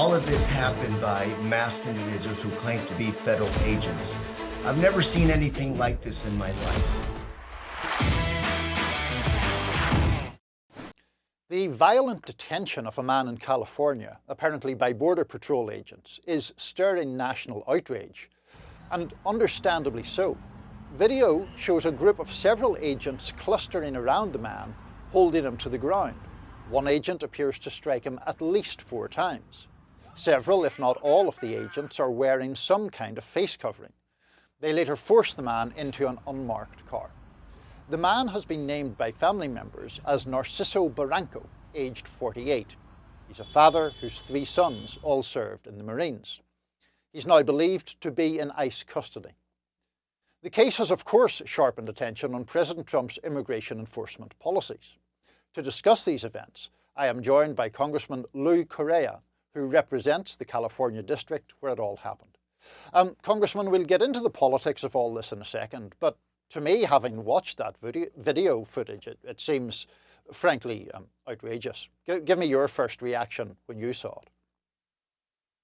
All of this happened by masked individuals who claim to be federal agents. I've never seen anything like this in my life. The violent detention of a man in California, apparently by Border Patrol agents, is stirring national outrage, and understandably so. Video shows a group of several agents clustering around the man, holding him to the ground. One agent appears to strike him at least 4 times. Several, if not all of the agents, are wearing some kind of face covering. They later force the man into an unmarked car. The man has been named by family members as Narciso Barranco, aged 48. He's a father whose 3 sons all served in the Marines. He's now believed to be in ICE custody. The case has of course sharpened attention on President Trump's immigration enforcement policies. To discuss these events, I am joined by Congressman Lou Correa, who represents the California district where it all happened. Congressman, we'll get into the politics of all this in a second, but to me, having watched that video footage, it seems frankly outrageous. Give me your first reaction when you saw it.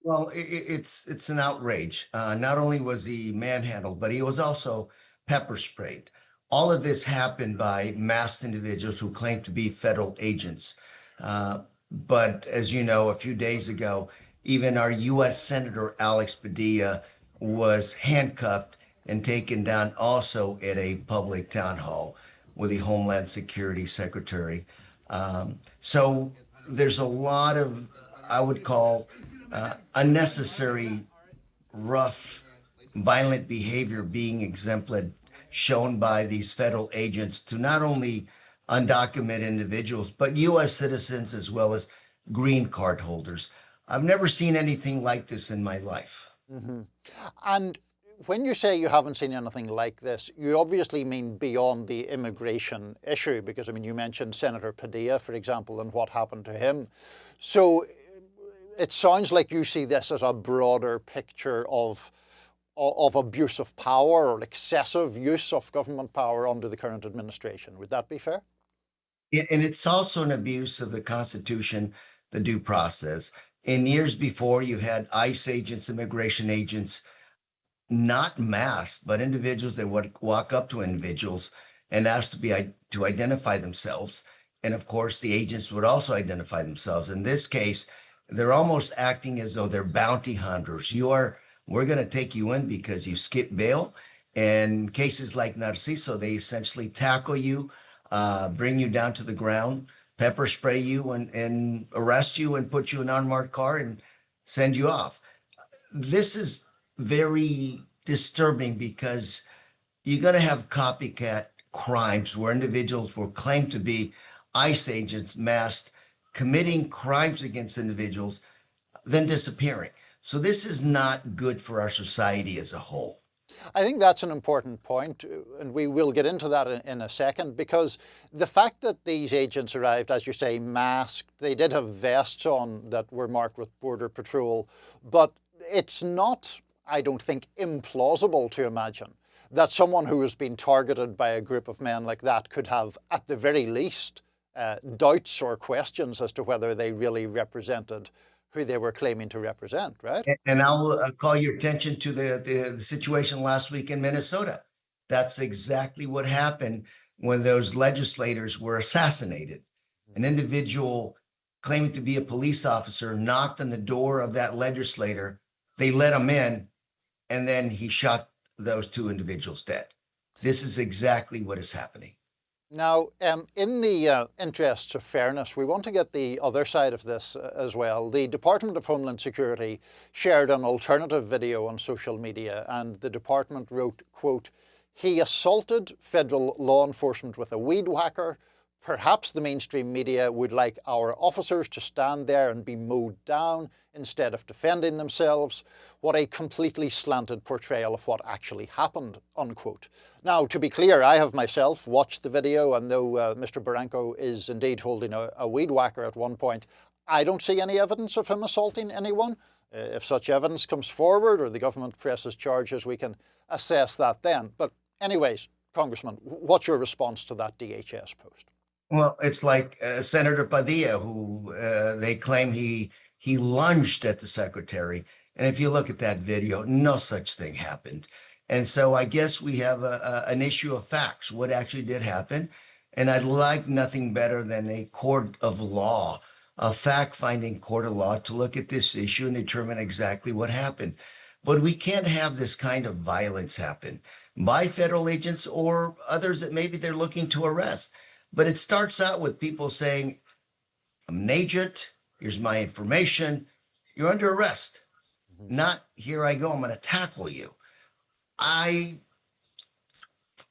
Well, it's an outrage. Not only was he manhandled, but he was also pepper sprayed. All of this happened by masked individuals who claim to be federal agents. But as you know, a few days ago, even our U.S. Senator Alex Padilla was handcuffed and taken down also at a public town hall with the Homeland Security Secretary. So there's a lot of, I would call, unnecessary, rough, violent behavior being exemplified, shown by these federal agents to not only undocumented individuals, but U.S. citizens as well as green card holders. I've never seen anything like this in my life. Mm-hmm. And when you say you haven't seen anything like this, you obviously mean beyond the immigration issue, because I mean, you mentioned Senator Padilla, for example, and what happened to him. So it sounds like you see this as a broader picture of abuse of power or excessive use of government power under the current administration. Would that be fair? And it's also an abuse of the Constitution, the due process. In years before, you had ICE agents, immigration agents, not masked, but individuals that would walk up to individuals and ask to identify themselves. And of course, the agents would also identify themselves. In this case, they're almost acting as though they're bounty hunters. We're going to take you in because you skipped bail. And cases like Narciso, they essentially tackle you, bring you down to the ground, pepper spray you and arrest you and put you in an unmarked car and send you off. This is very disturbing because you're going to have copycat crimes where individuals will claim to be ICE agents masked, committing crimes against individuals, then disappearing. So this is not good for our society as a whole. I think that's an important point, and we will get into that in a second, because the fact that these agents arrived, as you say, masked, they did have vests on that were marked with Border Patrol, but it's not, I don't think, implausible to imagine that someone who has been targeted by a group of men like that could have, at the very least, doubts or questions as to whether they really represented who they were claiming to represent, right? And I'll call your attention to the situation last week in Minnesota. That's exactly what happened when those legislators were assassinated. An individual claiming to be a police officer knocked on the door of that legislator. They let him in, and then he shot those 2 individuals dead. This is exactly what is happening. Now, in the interests of fairness, we want to get the other side of this as well. The Department of Homeland Security shared an alternative video on social media, and the department wrote, quote, "He assaulted federal law enforcement with a weed whacker. Perhaps the mainstream media would like our officers to stand there and be mowed down instead of defending themselves. What a completely slanted portrayal of what actually happened," unquote. Now, to be clear, I have myself watched the video, and though Mr. Barranco is indeed holding a weed whacker at one point, I don't see any evidence of him assaulting anyone. If such evidence comes forward or the government presses charges, we can assess that then. But anyways, Congressman, what's your response to that DHS post? Well, it's like Senator Padilla, who they claim he He lunged at the secretary. And if you look at that video, no such thing happened. And so I guess we have an issue of facts, what actually did happen. And I'd like nothing better than a court of law, a fact-finding court of law to look at this issue and determine exactly what happened. But we can't have this kind of violence happen by federal agents or others that maybe they're looking to arrest. But it starts out with people saying, I'm an agent, here's my information, you're under arrest. Not, here I go, I'm going to tackle you. I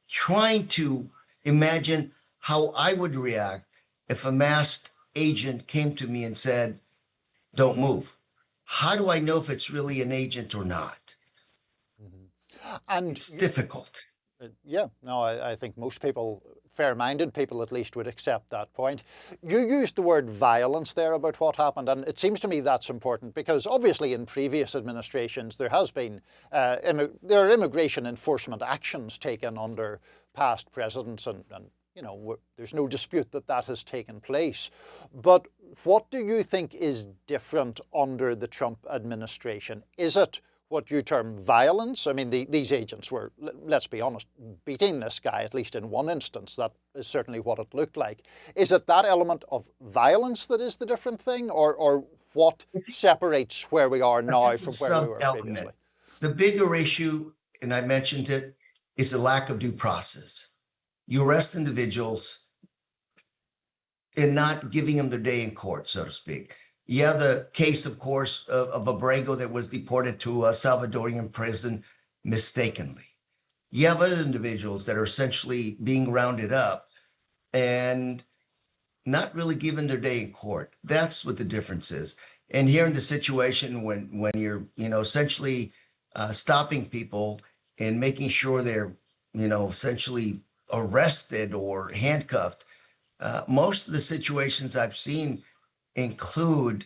trying to imagine how I would react if a masked agent came to me and said, don't move. How do I know if it's really an agent or not? And it's difficult. Yeah, no, I think most people, fair-minded people at least, would accept that point. You used the word violence there about what happened, and it seems to me that's important because obviously in previous administrations there has been, there are immigration enforcement actions taken under past presidents and you know, there's no dispute that that has taken place. But what do you think is different under the Trump administration? Is it what you term violence? I mean, these agents were, let's be honest, beating this guy, at least in one instance. That is certainly what it looked like. Is it that element of violence that is the different thing, or what separates where we are now from where we were previously? The bigger issue, and I mentioned it, is the lack of due process. You arrest individuals and not giving them their day in court, so to speak. You have the case, of course, of Abrego that was deported to a Salvadorian prison mistakenly. You have other individuals that are essentially being rounded up and not really given their day in court. That's what the difference is. And here in the situation when you're, essentially stopping people and making sure they're, essentially arrested or handcuffed, most of the situations I've seen include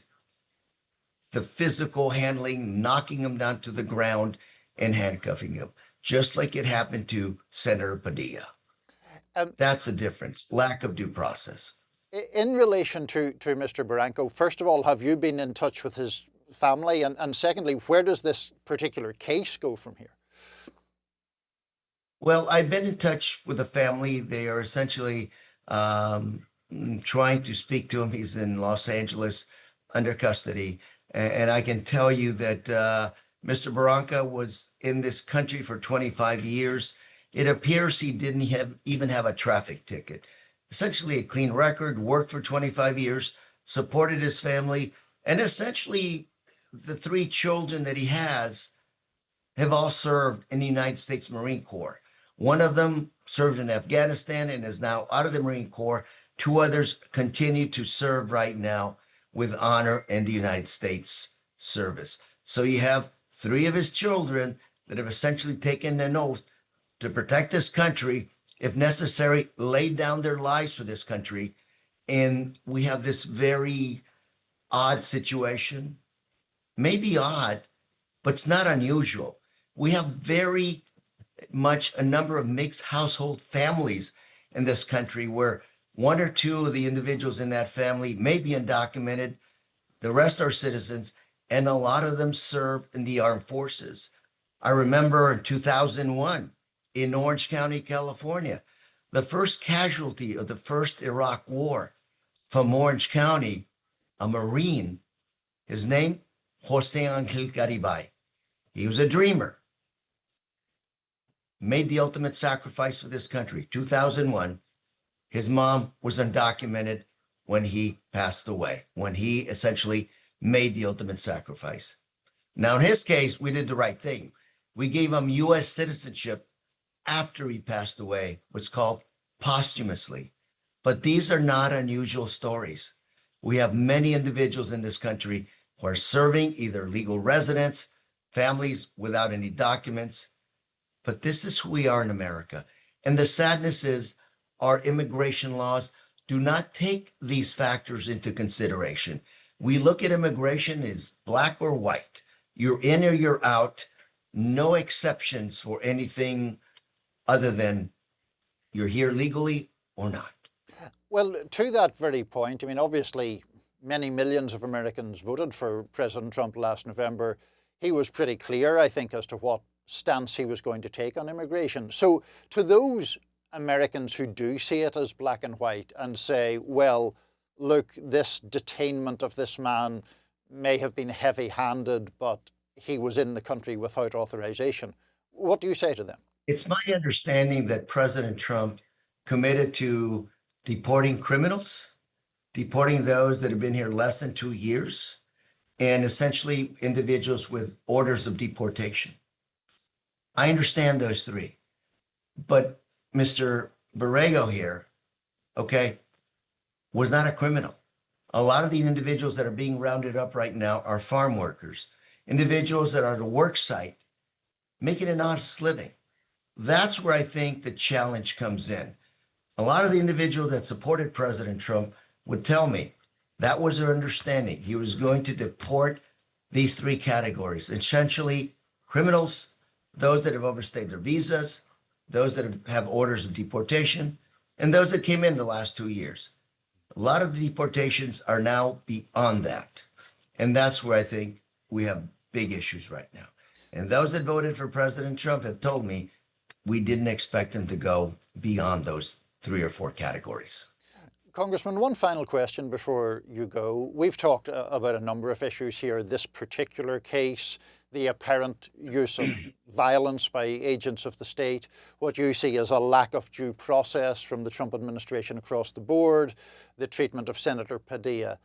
the physical handling, knocking them down to the ground and handcuffing them, just like it happened to Senator Padilla. That's the difference, lack of due process. In relation to Mr. Barranco, first of all, have you been in touch with his family? And secondly, where does this particular case go from here? Well, I've been in touch with the family. They are essentially trying to speak to him. He's in Los Angeles under custody. And I can tell you that Mr. Barranco was in this country for 25 years. It appears he didn't even have a traffic ticket. Essentially a clean record, worked for 25 years, supported his family, and essentially the 3 children that he has have all served in the United States Marine Corps. One of them served in Afghanistan and is now out of the Marine Corps. 2 others continue to serve right now with honor in the United States service. So you have 3 of his children that have essentially taken an oath to protect this country, if necessary, laid down their lives for this country. And we have this very odd situation, maybe odd, but it's not unusual. We have very much a number of mixed household families in this country where 1 or 2 of the individuals in that family may be undocumented. The rest are citizens, and a lot of them serve in the armed forces. I remember in 2001 in Orange County, California, the first casualty of the first Iraq War from Orange County, a Marine, his name, Jose Angel Garibay. He was a dreamer. Made the ultimate sacrifice for this country. 2001, his mom was undocumented when he passed away, when he essentially made the ultimate sacrifice. Now, in his case, we did the right thing. We gave him U.S. citizenship after he passed away, what's called posthumously. But these are not unusual stories. We have many individuals in this country who are serving either legal residents, families without any documents. But this is who we are in America. And the sadness is our immigration laws do not take these factors into consideration. We look at immigration as black or white. You're in or you're out. No exceptions for anything other than you're here legally or not. Well, to that very point, I mean, obviously, many millions of Americans voted for President Trump last November, he was pretty clear, I think, as to what stance he was going to take on immigration. So to those Americans who do see it as black and white and say, well, look, this detainment of this man may have been heavy-handed, but he was in the country without authorization, what do you say to them? It's my understanding that President Trump committed to deporting criminals, deporting those that have been here less than 2 years, and essentially individuals with orders of deportation. I understand those three. But Mr. Barranco here, okay, was not a criminal. A lot of the individuals that are being rounded up right now are farm workers, individuals that are at a work site, making an honest living. That's where I think the challenge comes in. A lot of the individuals that supported President Trump would tell me that was their understanding. He was going to deport these three categories, essentially criminals, those that have overstayed their visas, those that have orders of deportation, and those that came in the last 2 years. A lot of the deportations are now beyond that. And that's where I think we have big issues right now. And those that voted for President Trump have told me we didn't expect him to go beyond those 3 or 4 categories. Congressman, one final question before you go. We've talked about a number of issues here. This particular case, the apparent use of violence by agents of the state, what you see as a lack of due process from the Trump administration across the board, the treatment of Senator Padilla.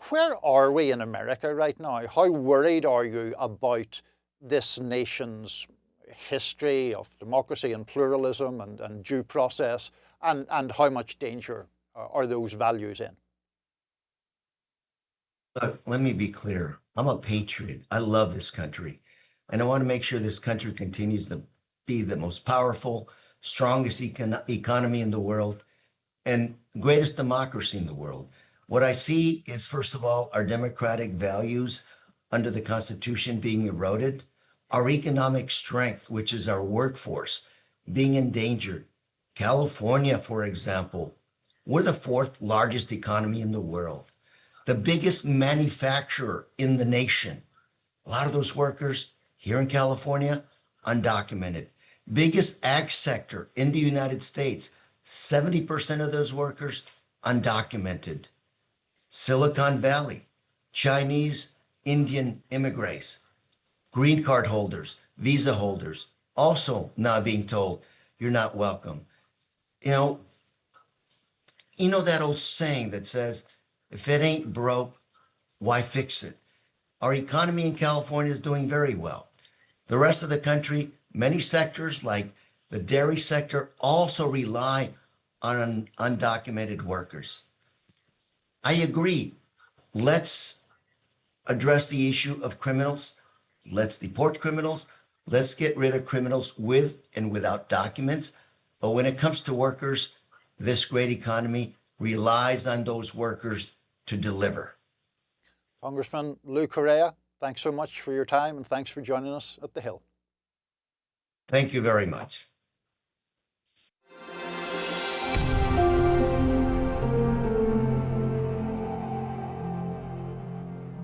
Where are we in America right now? How worried are you about this nation's history of democracy and pluralism and due process, and how much danger are those values in? Look, let me be clear. I'm a patriot. I love this country. And I want to make sure this country continues to be the most powerful, strongest economy in the world and greatest democracy in the world. What I see is, first of all, our democratic values under the Constitution being eroded, our economic strength, which is our workforce, being endangered. California, for example, we're the 4th largest economy in the world, the biggest manufacturer in the nation. A lot of those workers here in California, undocumented. Biggest ag sector in the United States, 70% of those workers, undocumented. Silicon Valley, Chinese, Indian immigrants, green card holders, visa holders, also now being told, you're not welcome. You know that old saying that says, if it ain't broke, why fix it? Our economy in California is doing very well. The rest of the country, many sectors like the dairy sector also rely on undocumented workers. I agree. Let's address the issue of criminals. Let's deport criminals. Let's get rid of criminals with and without documents. But when it comes to workers, this great economy relies on those workers to deliver. Congressman Lou Correa, thanks so much for your time and thanks for joining us at The Hill. Thank you very much.